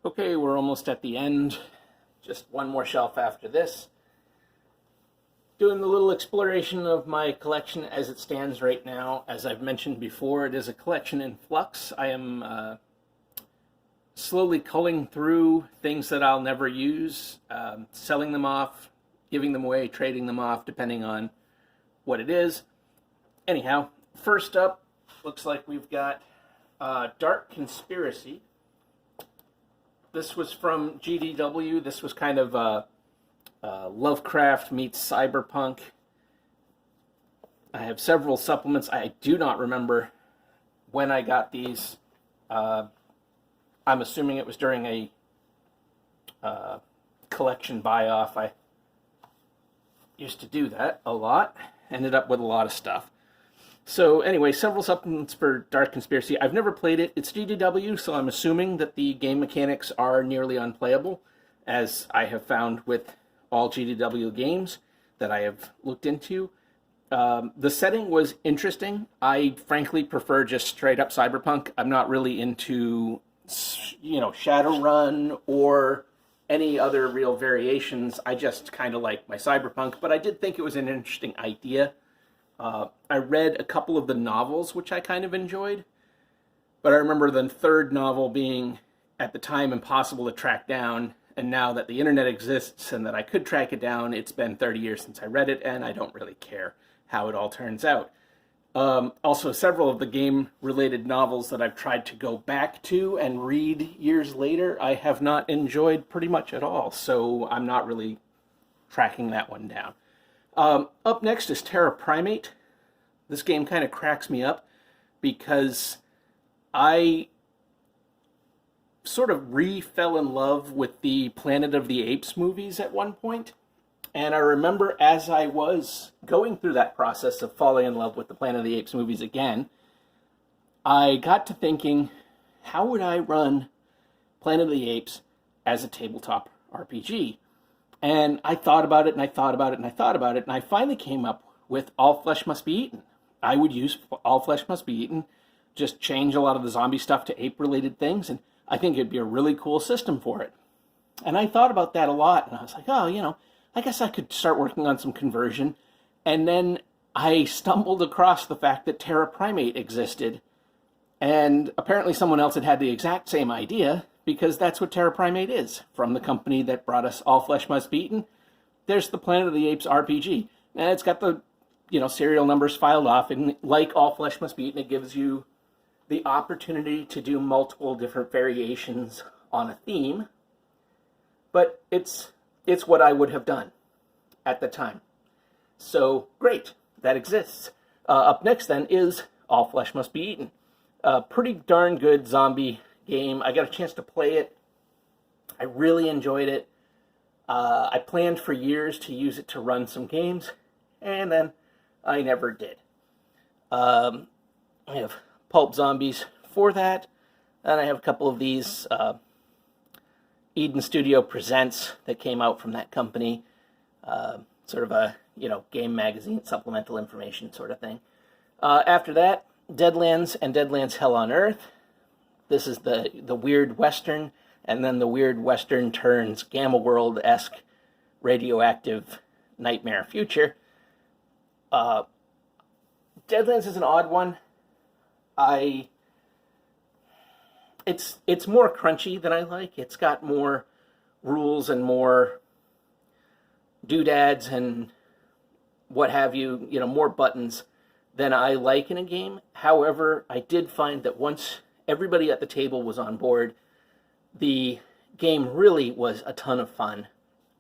Okay, we're almost at the end. Just one more shelf after this. Doing a little exploration of my collection as it stands right now. As I've mentioned before, it is a collection in flux. I am slowly culling through things that I'll never use, selling them off, giving them away, trading them off, depending on what it is. Anyhow, first up, looks like we've got Dark Conspiracy. This was from GDW. This was kind of Lovecraft meets cyberpunk. I have several supplements. I do not remember when I got these. I'm assuming it was during a collection buy-off. I used to do that a lot. Ended up with a lot of stuff. So anyway, several supplements for Dark Conspiracy. I've never played it. It's GDW, so I'm assuming that the game mechanics are nearly unplayable, as I have found with all GDW games that I have looked into. The setting was interesting. I frankly prefer just straight up cyberpunk. I'm not really into, Shadowrun or any other real variations. I just kind of like my cyberpunk, but I did think it was an interesting idea. I read a couple of the novels, which I kind of enjoyed, but I remember the third novel being, at the time, impossible to track down, and now that the internet exists and that I could track it down, it's been 30 years since I read it, and I don't really care how it all turns out. Also, several of the game-related novels that I've tried to go back to and read years later, I have not enjoyed pretty much at all, so I'm not really tracking that one down. Up next is Primate. This game kind of cracks me up because I sort of fell in love with the Planet of the Apes movies at one point. And I remember as I was going through that process of falling in love with the Planet of the Apes movies again, I got to thinking, how would I run Planet of the Apes as a tabletop RPG? And I thought about it, and I thought about it, and I thought about it, and I finally came up with All Flesh Must Be Eaten. I would use All Flesh Must Be Eaten, just change a lot of the zombie stuff to ape-related things, and I think it'd be a really cool system for it. And I thought about that a lot, and I was like, I guess I could start working on some conversion. And then I stumbled across the fact that Primate existed, and apparently someone else had had the exact same idea, because that's what Primate is. From the company that brought us All Flesh Must Be Eaten, there's the Planet of the Apes RPG. And it's got the, serial numbers filed off, and like All Flesh Must Be Eaten, it gives you the opportunity to do multiple different variations on a theme. But it's what I would have done at the time. So, great, that exists. Up next, then, is All Flesh Must Be Eaten. A pretty darn good zombie game. I got a chance to play it. I really enjoyed it. I planned for years to use it to run some games, and then I never did. I have Pulp Zombies for that, and I have a couple of these Eden Studio Presents that came out from that company. Sort of a, game magazine, supplemental information sort of thing. After that, Deadlands and Deadlands Hell on Earth. This is the weird Western, and then the weird Western turns Gamma World-esque radioactive nightmare future. Deadlands is an odd one. It's more crunchy than I like. It's got more rules and more doodads and what have you, more buttons than I like in a game. However, I did find that once everybody at the table was on board, the game really was a ton of fun.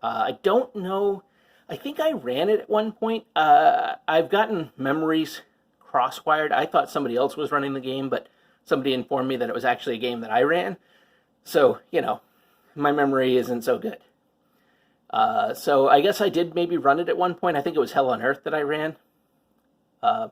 I don't know, I think I ran it at one point. I've gotten memories crosswired. I thought somebody else was running the game, but somebody informed me that it was actually a game that I ran. So, my memory isn't so good. So I guess I did maybe run it at one point. I think it was Hell on Earth that I ran. I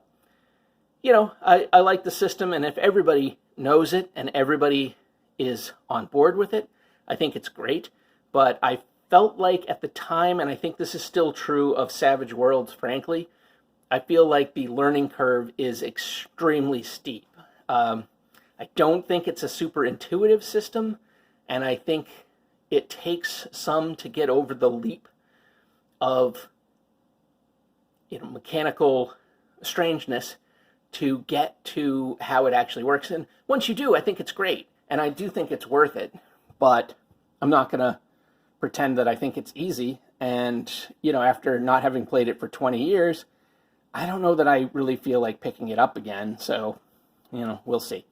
like the system, and if everybody knows it and everybody is on board with it, I think it's great. But I felt like at the time, and I think this is still true of Savage Worlds, frankly, I feel like the learning curve is extremely steep. I don't think it's a super intuitive system, And I think it takes some to get over the leap of mechanical strangeness to get to how it actually works. And once you do, I think it's great. And I do think it's worth it. But I'm not going to pretend that I think it's easy. And, after not having played it for 20 years, I don't know that I really feel like picking it up again. So, we'll see.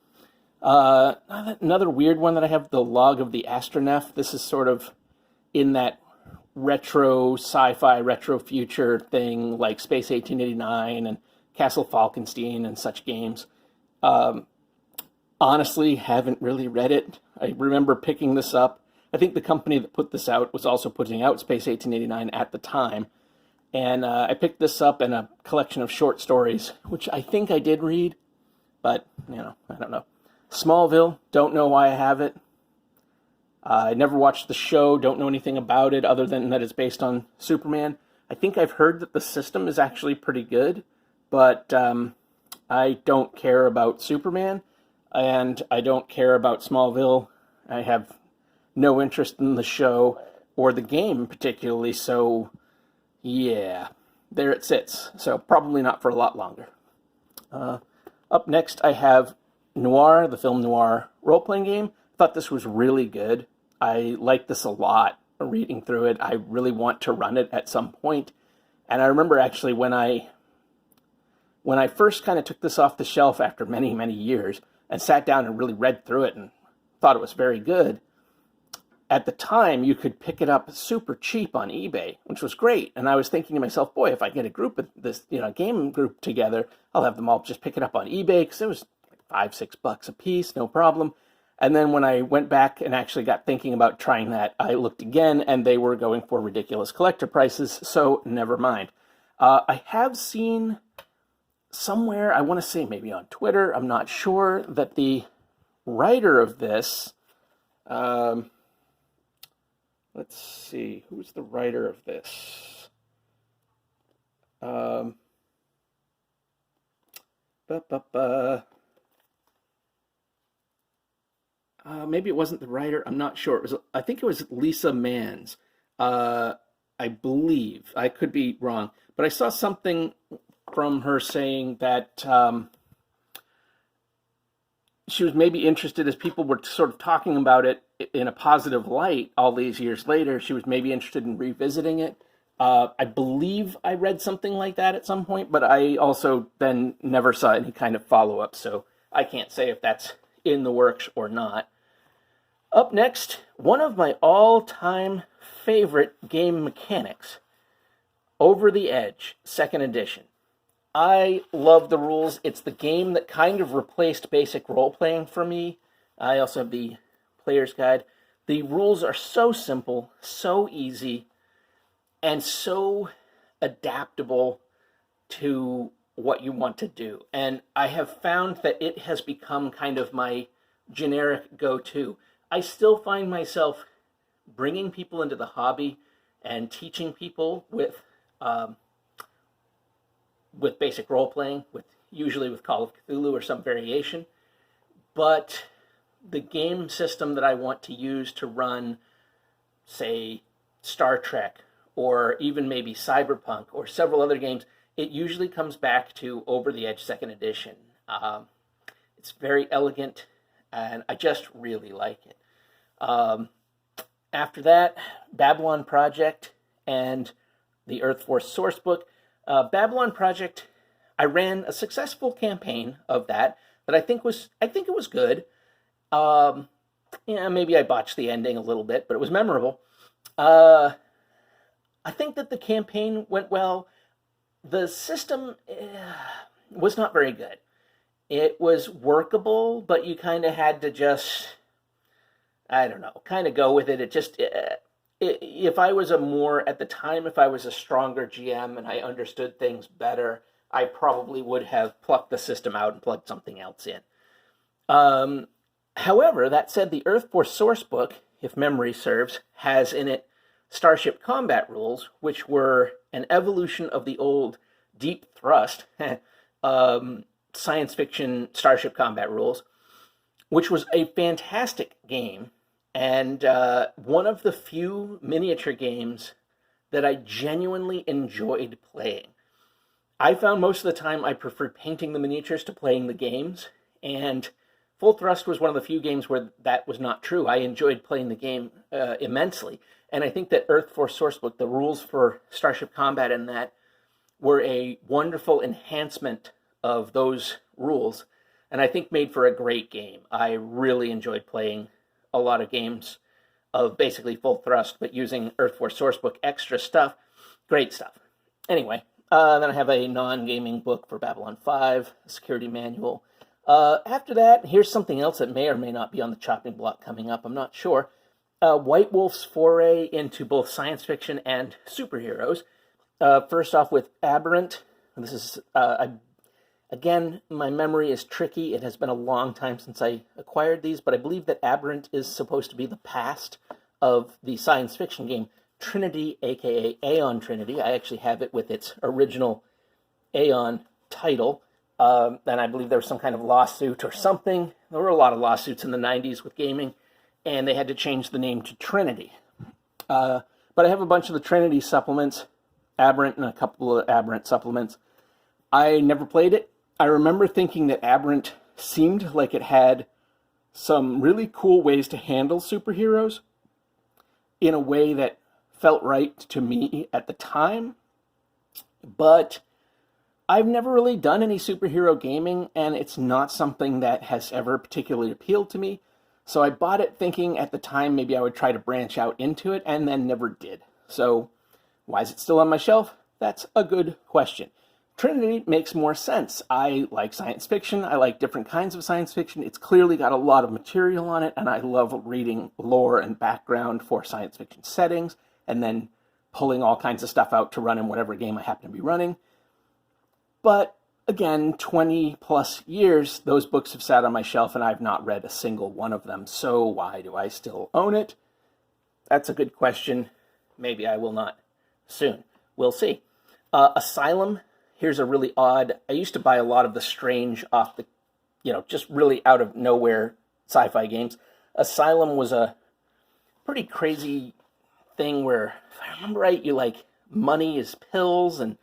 Another weird one that I have, the Log of the Astroneph. This is sort of in that retro sci-fi, retro future thing like Space 1889 and Castle Falkenstein and such games. Honestly, haven't really read it. I remember picking this up. I think the company that put this out was also putting out Space 1889 at the time. And I picked this up in a collection of short stories, which I think I did read, but, I don't know. Smallville, don't know why I have it. I never watched the show, don't know anything about it other than that it's based on Superman. I think I've heard that the system is actually pretty good, but I don't care about Superman, and I don't care about Smallville. I have no interest in the show or the game particularly, so yeah, there it sits. So probably not for a lot longer. Up next, I have Noir, the film Noir role-playing game. I thought this was really good. I like this a lot, reading through it. I really want to run it at some point. And I remember actually when I first kind of took this off the shelf after many, many years and sat down and really read through it and thought it was very good, at the time you could pick it up super cheap on eBay, which was great. And I was thinking to myself, boy, if I get a group of this, game group together, I'll have them all just pick it up on eBay because it was like $5-6 a piece, no problem. And then when I went back and actually got thinking about trying that, I looked again, and they were going for ridiculous collector prices, so never mind. I have seen somewhere, I want to say maybe on Twitter, I'm not sure, that the writer of this, let's see, who's the writer of this? Maybe it wasn't the writer. I'm not sure. I think it was Lisa Manns. I believe. I could be wrong. But I saw something from her saying that she was maybe interested, as people were sort of talking about it in a positive light all these years later, she was maybe interested in revisiting it. I believe I read something like that at some point, but I also then never saw any kind of follow-up, so I can't say if that's in the works or not. Up next, one of my all-time favorite game mechanics, Over the Edge, 2nd edition. I love the rules. It's the game that kind of replaced basic role-playing for me. I also have the player's guide. The rules are so simple, so easy, and so adaptable to what you want to do. And I have found that it has become kind of my generic go-to. I still find myself bringing people into the hobby and teaching people with basic role-playing, usually with Call of Cthulhu or some variation. But the game system that I want to use to run, say, Star Trek, or even maybe Cyberpunk, or several other games, it usually comes back to Over the Edge 2nd edition. It's very elegant, and I just really like it. After that, Babylon Project and the Earth Force Sourcebook. Babylon Project, I ran a successful campaign of that I think it was good. Maybe I botched the ending a little bit, but it was memorable. I think that the campaign went well. The system was not very good. It was workable, but you kind of had to just, I don't know, kind of go with it. It just, if I was if I was a stronger GM and I understood things better, I probably would have plucked the system out and plugged something else in. However, that said, the Earth Force Sourcebook, if memory serves, has in it Starship combat rules, which were an evolution of the old Deep Thrust science fiction Starship combat rules, which was a fantastic game. and one of the few miniature games that I genuinely enjoyed playing. I found most of the time I preferred painting the miniatures to playing the games, and Full Thrust was one of the few games where that was not true. I enjoyed playing the game immensely, and I think that Earth Force Sourcebook, the rules for Starship Combat in that, were a wonderful enhancement of those rules, and I think made for a great game. I really enjoyed playing a lot of games of basically Full Thrust, but using Earth Force Sourcebook extra stuff. Great stuff. Anyway, then I have a non-gaming book for Babylon 5, a security manual. After that, here's something else that may or may not be on the chopping block coming up. I'm not sure. White Wolf's foray into both science fiction and superheroes. First off with Aberrant. This is, again, my memory is tricky. It has been a long time since I acquired these, but I believe that Aberrant is supposed to be the past of the science fiction game Trinity, aka Aeon Trinity. I actually have it with its original Aeon title. And I believe there was some kind of lawsuit or something. There were a lot of lawsuits in the 90s with gaming, and they had to change the name to Trinity. But I have a bunch of the Trinity supplements, Aberrant and a couple of Aberrant supplements. I never played it. I remember thinking that Aberrant seemed like it had some really cool ways to handle superheroes in a way that felt right to me at the time, but I've never really done any superhero gaming, and it's not something that has ever particularly appealed to me. So I bought it thinking at the time maybe I would try to branch out into it, and then never did. So why is it still on my shelf? That's a good question. Trinity makes more sense. I like science fiction. I like different kinds of science fiction. It's clearly got a lot of material on it, and I love reading lore and background for science fiction settings, and then pulling all kinds of stuff out to run in whatever game I happen to be running. But again, 20 plus years, those books have sat on my shelf and I've not read a single one of them. So why do I still own it? That's a good question. Maybe I will not soon. We'll see. Asylum, here's a really odd, I used to buy a lot of the strange off the, just really out of nowhere sci-fi games. Asylum was a pretty crazy thing where, if I remember right, you money is pills and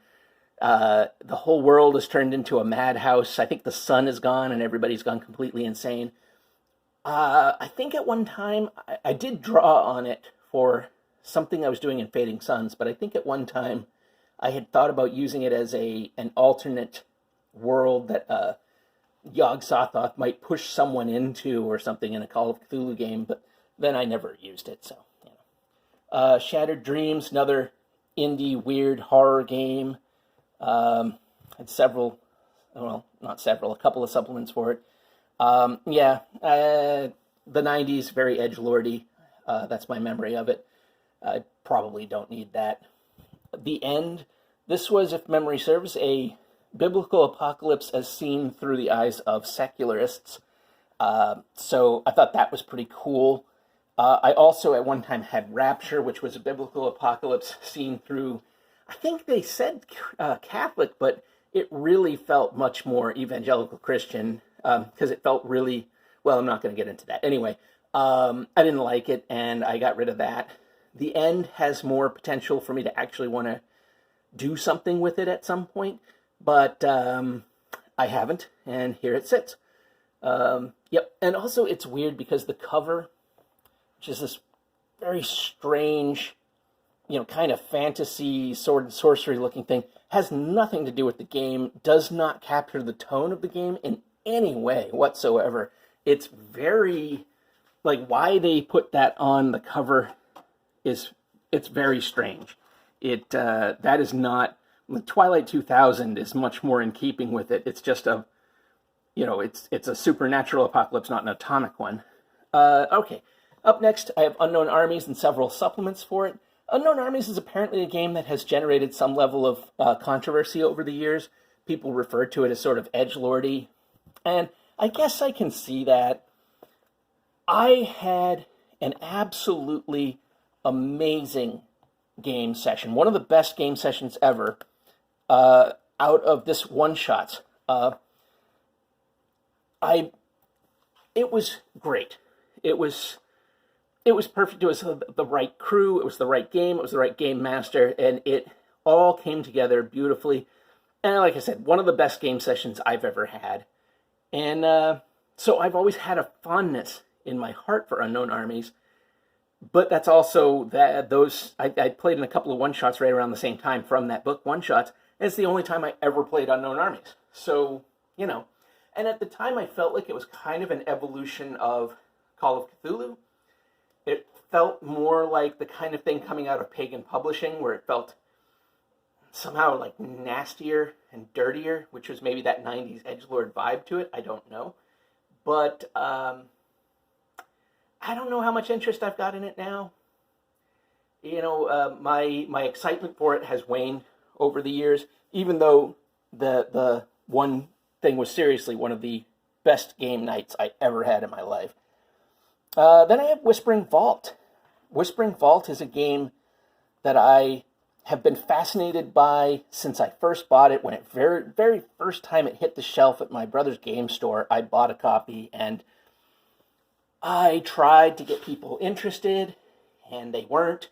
the whole world is turned into a madhouse. I think the sun is gone and everybody's gone completely insane. I think at one time, I did draw on it for something I was doing in Fading Suns, but I think at one time I had thought about using it as an alternate world that Yog-Sothoth might push someone into or something in a Call of Cthulhu game, but then I never used it, so, Shattered Dreams, another indie weird horror game. Had a couple of supplements for it. The 90s, very edgelordy. That's my memory of it. I probably don't need that. The End. This was, if memory serves, a biblical apocalypse as seen through the eyes of secularists. So I thought that was pretty cool. I also at one time had Rapture, which was a biblical apocalypse seen through, I think they said Catholic, but it really felt much more evangelical Christian because it felt really, well, I'm not going to get into that. Anyway, I didn't like it, and I got rid of that. The End has more potential for me to actually want to do something with it at some point, but I haven't, and here it sits. Yep, and also it's weird because the cover, which is this very strange, kind of fantasy sword and sorcery looking thing, has nothing to do with the game, does not capture the tone of the game in any way whatsoever. It's very, why they put that on the cover it's very strange. That is not, Twilight 2000 is much more in keeping with it. It's just it's a supernatural apocalypse, not an atomic one. Okay. Up next, I have Unknown Armies and several supplements for it. Unknown Armies is apparently a game that has generated some level of controversy over the years. People refer to it as sort of edgelordy, and I guess I can see that. I had an absolutely amazing game session, one of the best game sessions ever, out of this one-shot. It was great. It was it was perfect. It was the right crew, it was the right game, it was the right game master, and it all came together beautifully. And like I said, one of the best game sessions I've ever had. And so I've always had a fondness in my heart for Unknown Armies, but that's also that I played in a couple of one-shots right around the same time from that book, one-shots, and it's the only time I ever played Unknown Armies. So, and at the time I felt like it was kind of an evolution of Call of Cthulhu. It felt more like the kind of thing coming out of Pagan Publishing, where it felt somehow like nastier and dirtier, which was maybe that 90s edgelord vibe to it. I don't know. But I don't know how much interest I've got in it now. My excitement for it has waned over the years, even though the one thing was seriously one of the best game nights I ever had in my life. Then I have Whispering Vault. Whispering Vault is a game that I have been fascinated by since I first bought it. When it very first time it hit the shelf at my brother's game store, I bought a copy, and I tried to get people interested, and they weren't.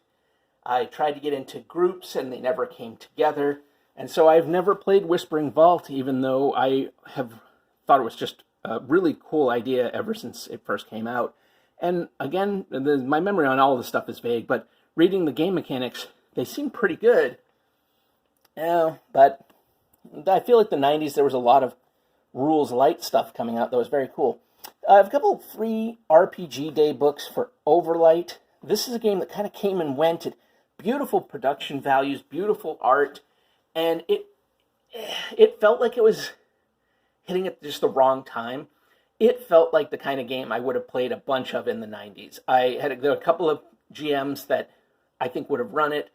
I tried to get into groups, and they never came together. And so I've never played Whispering Vault, even though I have thought it was just a really cool idea ever since it first came out. And again, my memory on all of this stuff is vague, but reading the game mechanics, they seem pretty good. But I feel like the 90s, there was a lot of rules light stuff coming out that was very cool. I have a couple of free RPG Day books for Overlight. This is a game that kind of came and went. Beautiful production values, beautiful art, and it felt like it was hitting at just the wrong time. It felt like the kind of game I would have played a bunch of in the 90s. There were a couple of GMs that I think would have run it.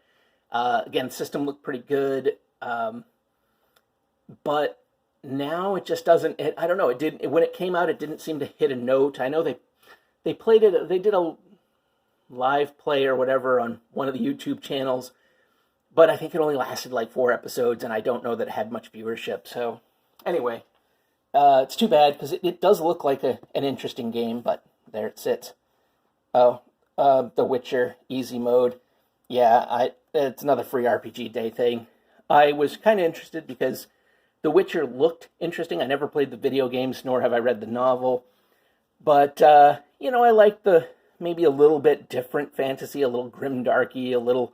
Again, the system looked pretty good, but now it just doesn't. I don't know. When it came out, it didn't seem to hit a note. I know they played it. They did a live play or whatever on one of the YouTube channels, but I think it only lasted like 4 episodes, and I don't know that it had much viewership. So anyway, it's too bad, because it does look like an interesting game, but there it sits. Oh, The Witcher easy mode. Yeah, it's another free RPG Day thing. I was kind of interested because The Witcher looked interesting. I never played the video games, nor have I read the novel. But, I like the maybe a little bit different fantasy, a little grimdarky, a little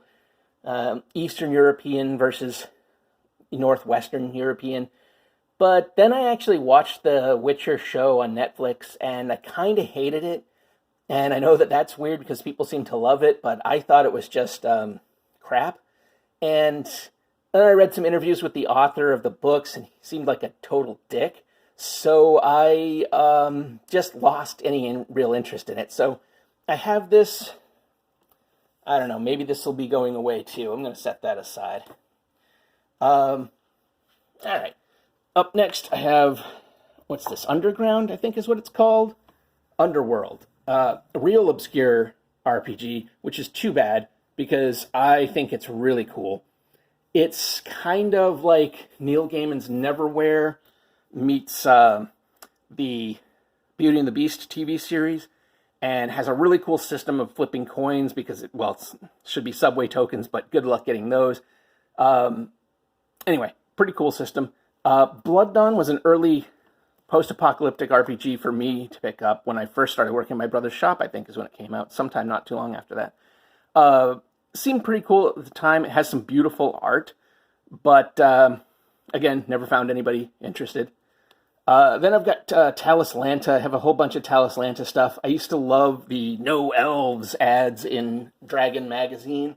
Eastern European versus Northwestern European. But then I actually watched the Witcher show on Netflix, and I kind of hated it. And I know that that's weird because people seem to love it, but I thought it was just crap. And then I read some interviews with the author of the books, and he seemed like a total dick. So I just lost any real interest in it. So I have this, I don't know, maybe this will be going away too. I'm going to set that aside. All right. Up next, I have, what's this, Underground, I think is what it's called? Underworld. A real obscure RPG, which is too bad, because I think it's really cool. It's kind of like Neil Gaiman's Neverwhere meets the Beauty and the Beast TV series, and has a really cool system of flipping coins, because it should be subway tokens, but good luck getting those. Anyway, pretty cool system. Blood Dawn was an early post-apocalyptic RPG for me to pick up when I first started working in my brother's shop, I think is when it came out, sometime not too long after that. Seemed pretty cool at the time. It has some beautiful art, but again, never found anybody interested. Then I've got Talislanta. I have a whole bunch of Talislanta stuff. I used to love the No Elves ads in Dragon magazine.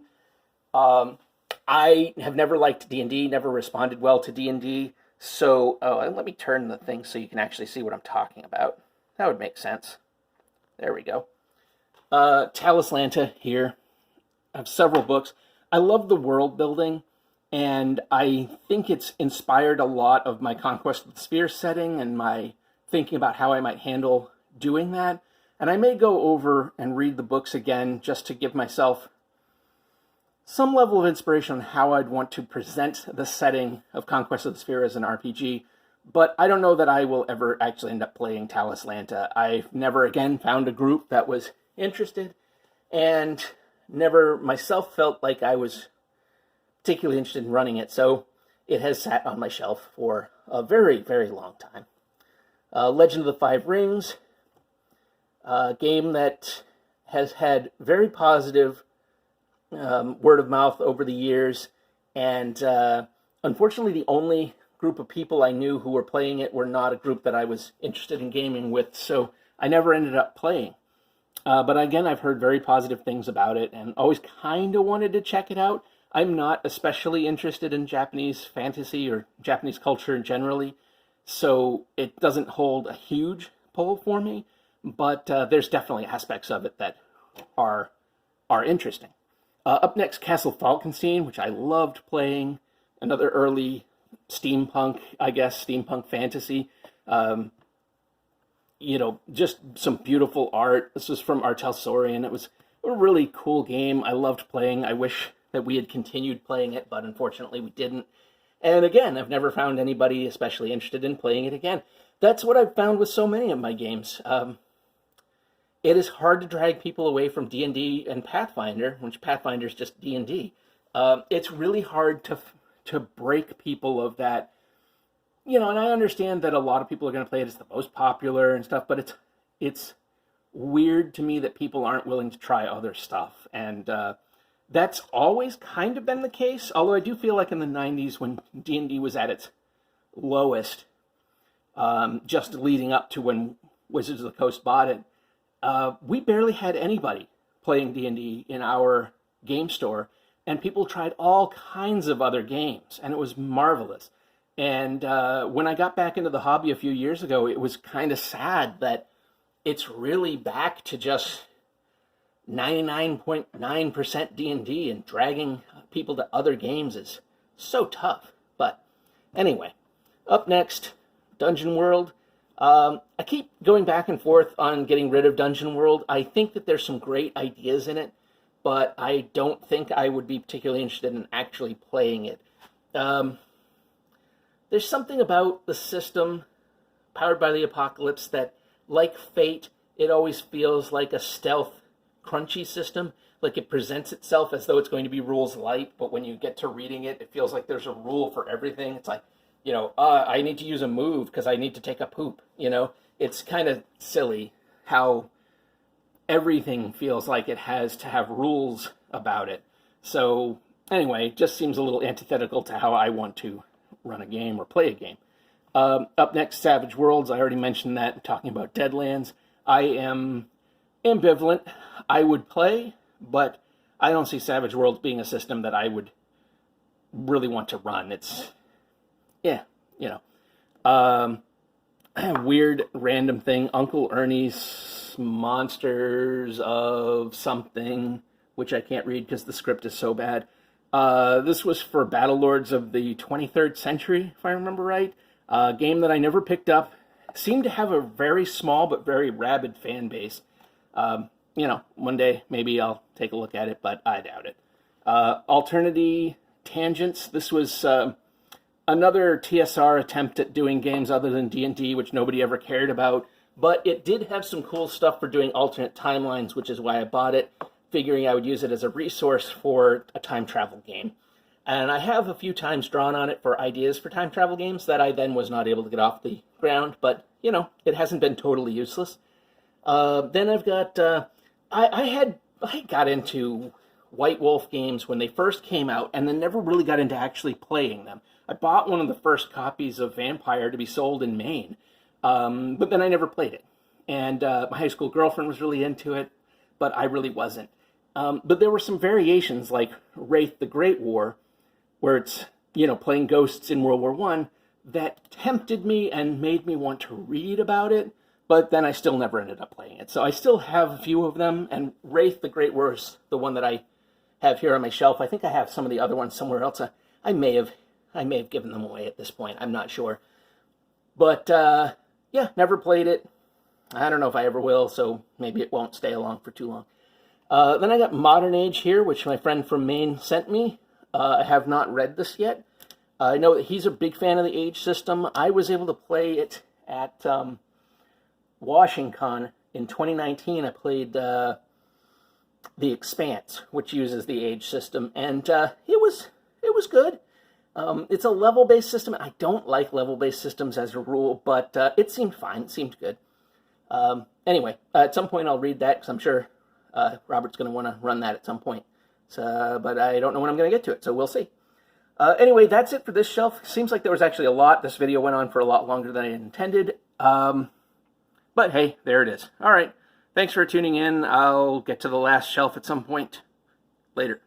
I have never liked D&D, never responded well to D&D. So, let me turn the thing so you can actually see what I'm talking about. That would make sense. There we go. Talislanta here. I have several books. I love the world building, and I think it's inspired a lot of my Conquest of the Sphere setting and my thinking about how I might handle doing that. And I may go over and read the books again just to give myself some level of inspiration on how I'd want to present the setting of Conquest of the Sphere as an RPG, but I don't know that I will ever actually end up playing Talislanta. I've never again found a group that was interested, and never myself felt like I was particularly interested in running it, so it has sat on my shelf for a very, very long time. Legend of the Five Rings, a game that has had very positive word of mouth over the years, and unfortunately the only group of people I knew who were playing it were not a group that I was interested in gaming with, so I never ended up playing. But again, I've heard very positive things about it and always kind of wanted to check it out. I'm not especially interested in Japanese fantasy or Japanese culture generally, so it doesn't hold a huge pull for me, but there's definitely aspects of it that are interesting. Up next, Castle Falkenstein, which I loved playing, another early steampunk, I guess, steampunk fantasy. Just some beautiful art. This was from Artel Sorian. It was a really cool game. I loved playing. I wish that we had continued playing it, but unfortunately we didn't. And again, I've never found anybody especially interested in playing it again. That's what I've found with so many of my games. It is hard to drag people away from D&D and Pathfinder, which Pathfinder is just D&D. It's really hard to break people of that. And I understand that a lot of people are going to play it as the most popular and stuff, but it's weird to me that people aren't willing to try other stuff. And that's always kind of been the case, although I do feel like in the 90s when D&D was at its lowest, just leading up to when Wizards of the Coast bought it, we barely had anybody playing D&D in our game store, and people tried all kinds of other games, and it was marvelous. And when I got back into the hobby a few years ago, it was kind of sad that it's really back to just 99.9% D&D, and dragging people to other games is so tough. But anyway, up next, Dungeon World. I keep going back and forth on getting rid of Dungeon World. I think that there's some great ideas in it, but I don't think I would be particularly interested in actually playing it. There's something about the system, Powered by the Apocalypse, that, like Fate, it always feels like a stealth, crunchy system. Like it presents itself as though it's going to be rules light, but when you get to reading it, it feels like there's a rule for everything. It's like, I need to use a move because I need to take a poop. It's kind of silly how everything feels like it has to have rules about it. So anyway, it just seems a little antithetical to how I want to run a game or play a game. Up next, Savage Worlds. I already mentioned that, talking about Deadlands. I am ambivalent. I would play, but I don't see Savage Worlds being a system that I would really want to run. It's, weird random thing. Uncle Ernie's Monsters of something, which I can't read because the script is so bad. This was for Battlelords of the 23rd Century, if I remember right. A game that I never picked up. Seemed to have a very small but very rabid fan base. One day maybe I'll take a look at it, but I doubt it. Alternity Tangents. This was another TSR attempt at doing games other than D&D, which nobody ever cared about. But it did have some cool stuff for doing alternate timelines, which is why I bought it, figuring I would use it as a resource for a time travel game. And I have a few times drawn on it for ideas for time travel games that I then was not able to get off the ground, but, it hasn't been totally useless. Then I've got, I got into White Wolf games when they first came out, and then never really got into actually playing them. I bought one of the first copies of Vampire to be sold in Maine, but then I never played it. And my high school girlfriend was really into it, but I really wasn't. But there were some variations, like Wraith the Great War, where it's, playing ghosts in World War I, that tempted me and made me want to read about it, but then I still never ended up playing it. So I still have a few of them, and Wraith the Great War is the one that I have here on my shelf. I think I have some of the other ones somewhere else. I may have given them away at this point. I'm not sure. But, never played it. I don't know if I ever will, so maybe it won't stay along for too long. Then I got Modern Age here, which my friend from Maine sent me. I have not read this yet. I know that he's a big fan of the Age system. I was able to play it at Washington in 2019. I played The Expanse, which uses the age system, and it was good. It's a level-based system. I don't like level-based systems as a rule, but it seemed fine. It seemed good. Anyway, at some point I'll read that, because I'm sure Robert's going to want to run that at some point. So, but I don't know when I'm going to get to it, so we'll see. Anyway, that's it for this shelf. Seems like there was actually a lot. This video went on for a lot longer than I intended. But hey, there it is. All right. Thanks for tuning in. I'll get to the last shelf at some point later.